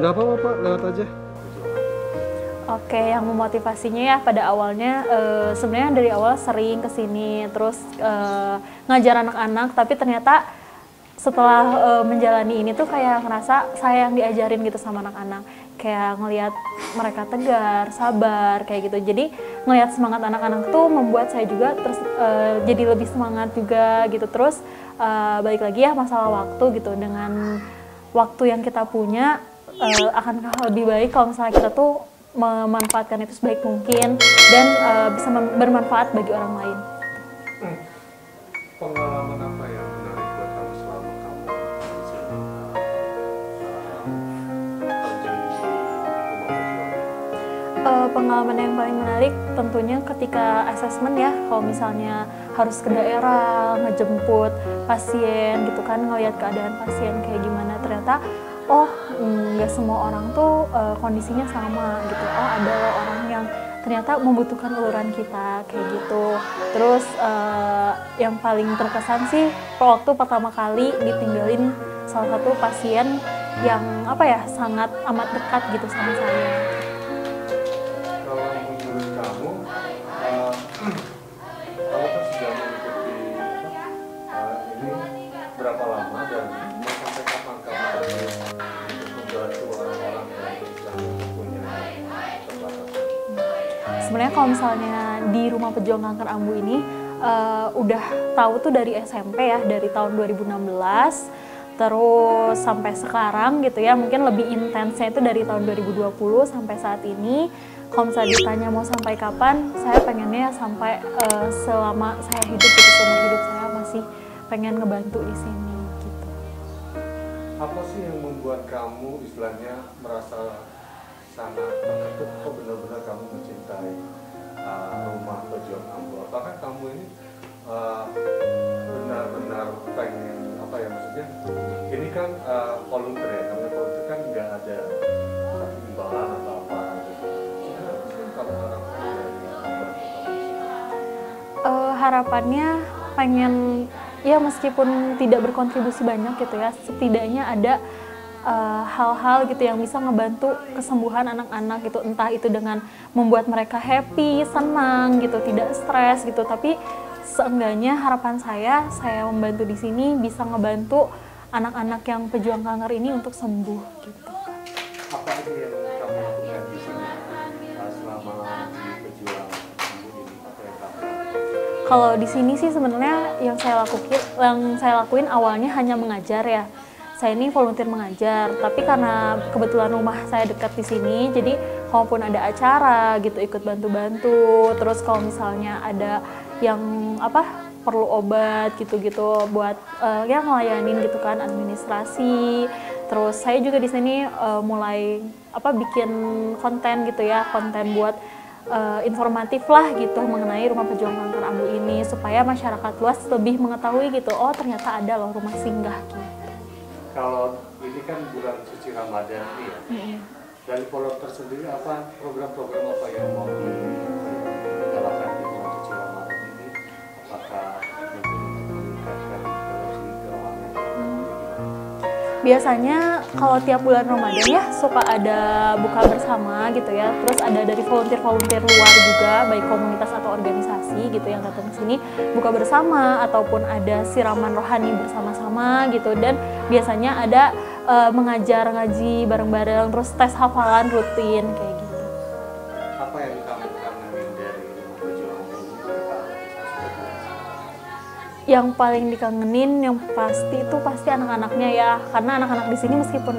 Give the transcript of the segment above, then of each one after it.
Nggak apa-apa Pak, lewat aja. Oke, yang memotivasinya ya pada awalnya sebenarnya dari awal sering kesini terus ngajar anak-anak, tapi ternyata setelah menjalani ini tuh kayak ngerasa saya yang diajarin gitu sama anak-anak, kayak ngelihat mereka tegar, sabar kayak gitu. Jadi ngelihat semangat anak-anak tuh membuat saya juga terus jadi lebih semangat juga gitu. Terus balik lagi ya masalah waktu gitu, dengan waktu yang kita punya akankah lebih baik kalau misalnya kita tuh memanfaatkan itu sebaik mungkin dan bisa bermanfaat bagi orang lain. Pengalaman apa yang menarik buat kamu selama kamu di sini terjun di rumah perjuangan? Pengalaman yang paling menarik tentunya ketika asesmen ya, kalau misalnya harus ke daerah, ngejemput pasien gitu kan, ngelihat keadaan pasien kayak gimana, ternyata oh nggak semua orang tuh kondisinya sama gitu, oh ada orang yang ternyata membutuhkan uluran kita kayak gitu. Terus yang paling terkesan sih waktu pertama kali ditinggalin salah satu pasien yang apa ya sangat amat dekat gitu sama saya. Kalau menurut kamu, kamu kan sudah mengikuti ini berapa lama dan mau sampai kapan kamu terus membantu orang-orang yang sedang punya keterbatasan? Sebenarnya kalau misalnya di Rumah Pejuang Kanker Ambu ini udah tahu tuh dari SMP ya, dari tahun 2016 terus sampai sekarang gitu ya, mungkin lebih intensnya itu dari tahun 2020 sampai saat ini. Kalau misalnya ditanya mau sampai kapan, saya pengennya sampai selama saya hidup gitu, seumur hidup saya masih pengen ngebantu di sini gitu. Apa sih yang membuat kamu istilahnya merasa sangat terketuk, kok benar-benar kamu mencintai Rumah Pejuang Ambu? Apakah kamu ini benar-benar pengen apa ya, maksudnya ini kan volunteer ya, namanya volunteer kan nggak ada satu imbalan atau apa gitu. Sebenarnya apa sih kalau harapan dari membantu kamu? Harapannya pengen ya meskipun tidak berkontribusi banyak gitu ya, setidaknya ada hal-hal gitu yang bisa ngebantu kesembuhan anak-anak gitu, entah itu dengan membuat mereka happy, senang gitu, tidak stres gitu, tapi seenggaknya harapan saya membantu di sini bisa ngebantu anak-anak yang pejuang kanker ini untuk sembuh gitu. Apa aja yang kamu lakukan di sini selama di Pejuang Ambu ini? Apa yang kamu lakukan? Kalau di sini sih sebenarnya yang saya lakuin awalnya hanya mengajar ya. Saya ini volunteer mengajar, tapi karena kebetulan rumah saya dekat di sini, jadi kalaupun ada acara gitu ikut bantu-bantu. Terus kalau misalnya ada yang apa perlu obat gitu-gitu buat ya ngelayanin gitu kan, administrasi. Terus saya juga di sini mulai apa bikin konten gitu ya, konten buat informatif lah gitu mengenai Rumah Pejuang Kanker Ambu ini, supaya masyarakat luas lebih mengetahui gitu, oh ternyata ada loh rumah singgah gitu. Kalau ini kan bulan suci Ramadan nih ya, dari volunteer sendiri apa program-program apa yang mau digalakan di bulan suci Ramadan ini? Apakah mungkin untuk meningkatkan segi keuangan? Biasanya kalau tiap bulan Ramadan ya suka ada buka bersama gitu ya. Terus ada dari volunteer-volunteer luar juga, baik komunitas atau organisasi gitu yang datang ke sini buka bersama, ataupun ada siraman rohani bersama-sama gitu. Dan biasanya ada mengajar ngaji bareng-bareng, terus tes hafalan rutin kayak gitu. Apa yang kamu kangenin dari Rumah Pejuang Ambu ini dari kamu? Yang paling dikangenin yang pasti itu pasti anak-anaknya ya, karena anak-anak di sini meskipun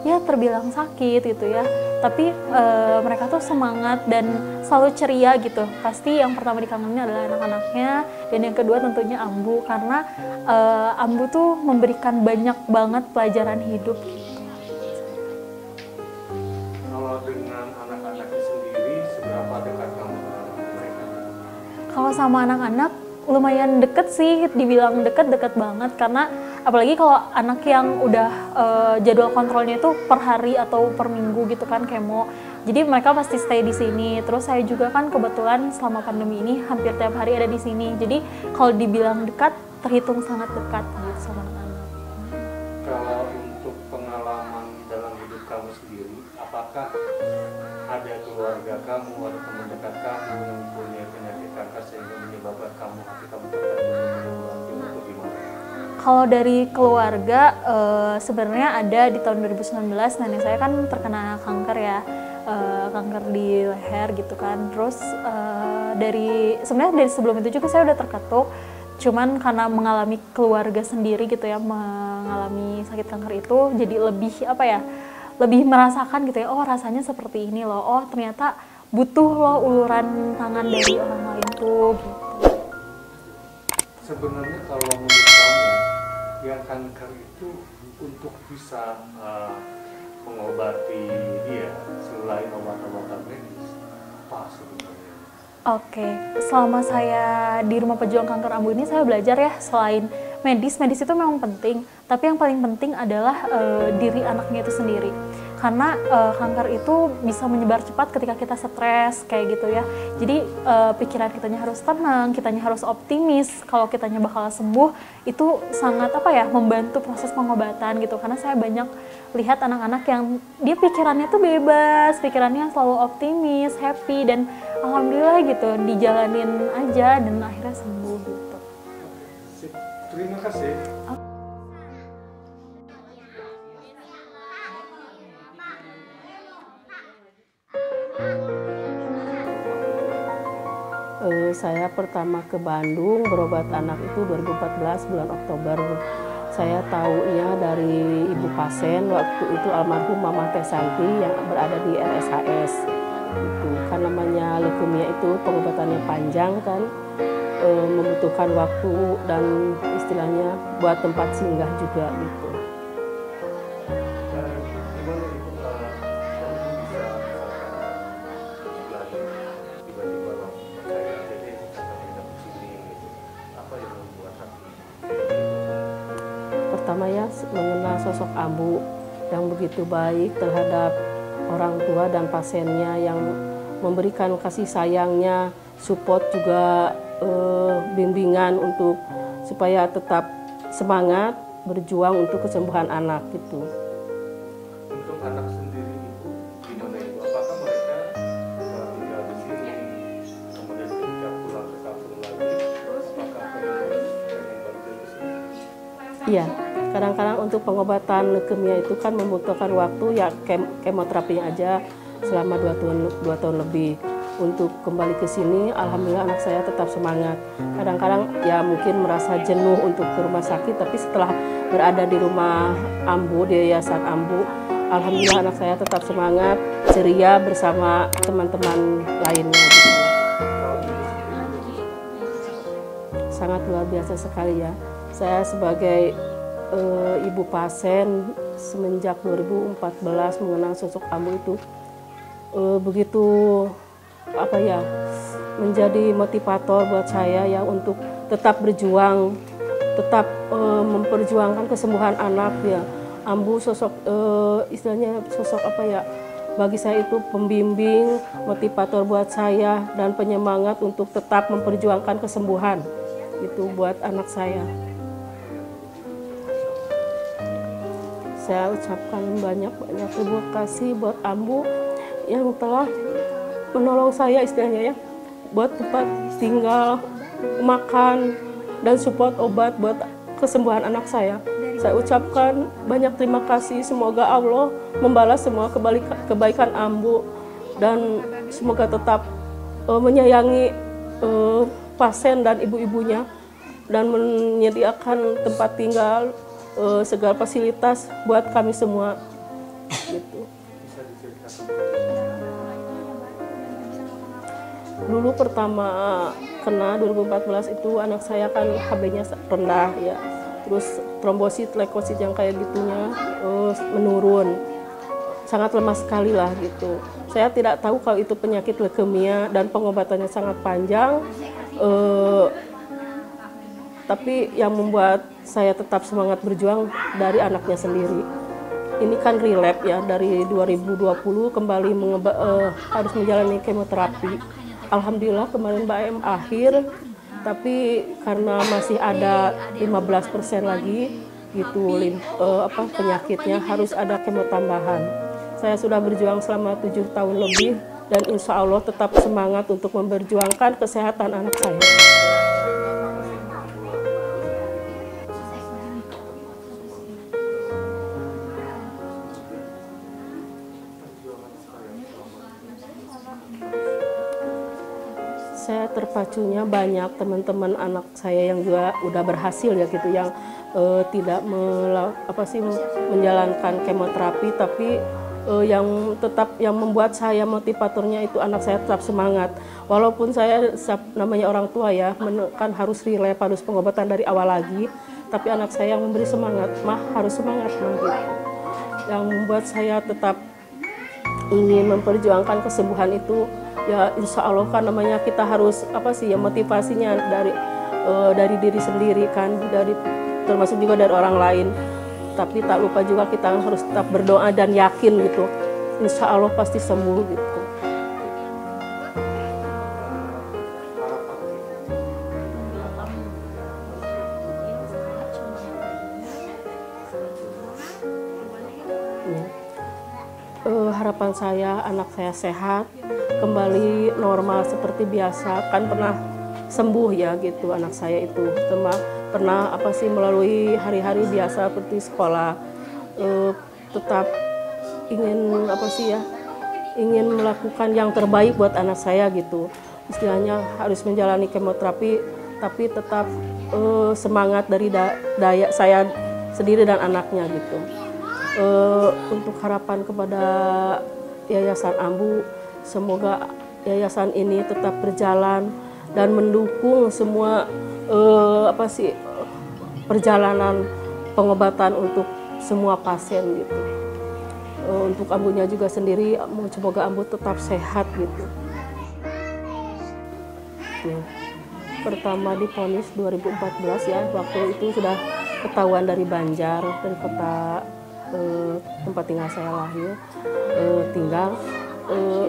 ya terbilang sakit gitu ya, tapi mereka tuh semangat dan selalu ceria gitu. Pasti yang pertama dikangenin adalah anak-anaknya, dan yang kedua tentunya Ambu, karena Ambu tuh memberikan banyak banget pelajaran hidup gitu. Kalau dengan anak-anaknya sendiri, seberapa dekat kamu dengan mereka? Kalau sama anak-anak lumayan deket sih, dibilang deket banget, karena apalagi kalau anak yang udah jadwal kontrolnya itu per hari atau per minggu gitu kan, kemo, jadi mereka pasti stay di sini. Terus saya juga kan kebetulan selama pandemi ini hampir tiap hari ada di sini, jadi kalau dibilang dekat terhitung sangat dekat gitu sama anak-anak. Kalau untuk pengalaman dalam hidup kamu sendiri, apakah ada keluarga kamu atau teman dekat kamu yang mempunyai penyakit kanker sehingga menyebabkan kamu hati kamu tergantung atau gimana? Kalau dari keluarga sebenarnya ada di tahun 2019 nenek saya kan terkena kanker ya, kanker di leher gitu kan. Terus sebenarnya dari sebelum itu juga saya udah terketuk, cuman karena mengalami keluarga sendiri gitu ya, mengalami sakit kanker itu jadi lebih apa ya, lebih merasakan gitu ya, oh rasanya seperti ini loh, oh ternyata butuh loh uluran tangan dari orang lain tuh gitu. Sebenarnya kalau menurut kamu yang kanker itu untuk bisa mengobati dia selain obat-obatan medis apa sebenarnya? Oke, selama saya di Rumah Pejuang Kanker Ambu ini saya belajar ya, selain medis itu memang penting, tapi yang paling penting adalah diri anaknya itu sendiri. Karena kanker itu bisa menyebar cepat ketika kita stres kayak gitu ya. Jadi pikiran kitanya harus tenang, kitanya harus optimis. Kalau kitanya bakal sembuh itu sangat apa ya, membantu proses pengobatan gitu. Karena saya banyak lihat anak-anak yang dia pikirannya tuh bebas, pikirannya selalu optimis, happy, dan alhamdulillah gitu dijalanin aja dan akhirnya sembuh gitu. Terima kasih. Saya pertama ke Bandung berobat anak itu 2014 bulan Oktober. Saya tahunya dari ibu pasien waktu itu almarhum Mama Teh Santi yang berada di RSHS. Itu kan namanya leukemia itu pengobatannya panjang kan, membutuhkan waktu dan istilahnya buat tempat singgah juga gitu. Pertama ya mengenal sosok Ambu yang begitu baik terhadap orang tua dan pasiennya, yang memberikan kasih sayangnya, support juga bimbingan untuk supaya tetap semangat berjuang untuk kesembuhan anak gitu. Untuk anak sendiri itu gimana Ibu? Apakah mereka tinggal di sini kemudian ketika pulang ke kampung lagi, apakah pengen balik ke sini? Iya. Kadang-kadang untuk pengobatan leukemia itu kan membutuhkan waktu ya, kemoterapinya aja selama 2 tahun lebih. Untuk kembali ke sini, alhamdulillah anak saya tetap semangat. Kadang-kadang ya mungkin merasa jenuh untuk ke rumah sakit, tapi setelah berada di rumah Ambu, di Yayasan Ambu, alhamdulillah anak saya tetap semangat, ceria bersama teman-teman lainnya. Gitu. Sangat luar biasa sekali ya. Saya sebagai ibu pasien semenjak 2014 mengenal sosok Ambu itu begitu apa ya, menjadi motivator buat saya ya untuk tetap berjuang, tetap memperjuangkan kesembuhan anak ya. Ambu sosok istilahnya sosok apa ya, bagi saya itu pembimbing, motivator buat saya dan penyemangat untuk tetap memperjuangkan kesembuhan itu buat anak saya. Saya ucapkan banyak-banyak terima kasih buat Ambu yang telah menolong saya istilahnya ya, buat tempat tinggal, makan, dan support obat buat kesembuhan anak saya. Saya ucapkan banyak terima kasih, semoga Allah membalas semua kebaikan Ambu dan semoga tetap menyayangi pasien dan ibu-ibunya dan menyediakan tempat tinggal, segala fasilitas buat kami semua gitu. Dulu pertama kena 2014 itu anak saya kan HB-nya rendah ya, terus trombosit, leukosit yang kayak gitunya menurun, sangat lemah sekali lah gitu. Saya tidak tahu kalau itu penyakit leukemia dan pengobatannya sangat panjang. Tapi yang membuat saya tetap semangat berjuang dari anaknya sendiri. Ini kan relapse ya, dari 2020 kembali harus menjalani kemoterapi. Alhamdulillah kemarin BAM akhir, tapi karena masih ada 15% lagi gitu penyakitnya, harus ada kemo tambahan. Saya sudah berjuang selama 7 tahun lebih dan insya Allah tetap semangat untuk memperjuangkan kesehatan anak saya. Saya terpacunya banyak teman-teman anak saya yang juga udah berhasil ya gitu, yang tidak menjalankan kemoterapi, tapi yang membuat saya motivatornya itu anak saya tetap semangat. Walaupun saya namanya orang tua ya, kan harus relay, harus pengobatan dari awal lagi, tapi anak saya yang memberi semangat, mah harus semangat mah gitu. Yang membuat saya tetap ingin memperjuangkan kesembuhan itu ya insya Allah kan namanya kita harus motivasinya dari diri sendiri kan, termasuk juga dari orang lain. Tapi tak lupa juga kita harus tetap berdoa dan yakin gitu, insya Allah pasti sembuh gitu. Harapan saya anak saya sehat, kembali normal seperti biasa, kan pernah sembuh ya gitu anak saya itu, pernah melalui hari-hari biasa seperti sekolah, tetap ingin melakukan yang terbaik buat anak saya gitu, istilahnya harus menjalani kemoterapi tapi tetap semangat dari daya saya sendiri dan anaknya gitu. Untuk harapan kepada Yayasan Ambu, semoga yayasan ini tetap berjalan dan mendukung semua perjalanan pengobatan untuk semua pasien gitu. Untuk Ambunya juga sendiri, semoga Ambu tetap sehat gitu. Ya. Pertama divonis 2014 ya, waktu itu sudah ketahuan dari Banjar, dari kota tempat tinggal saya lahir,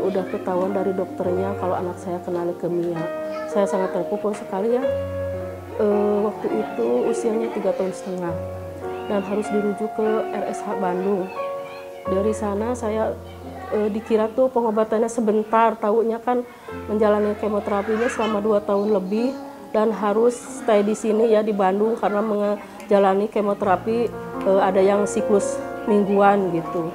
udah ketahuan dari dokternya kalau anak saya kena leukemia. Saya sangat terpukul sekali ya. Waktu itu usianya 3,5 tahun dan harus dirujuk ke RSH Bandung. Dari sana saya dikira tuh pengobatannya sebentar, taunya kan menjalani kemoterapinya selama 2 tahun lebih dan harus stay di sini ya di Bandung karena menjalani kemoterapi ada yang siklus mingguan gitu.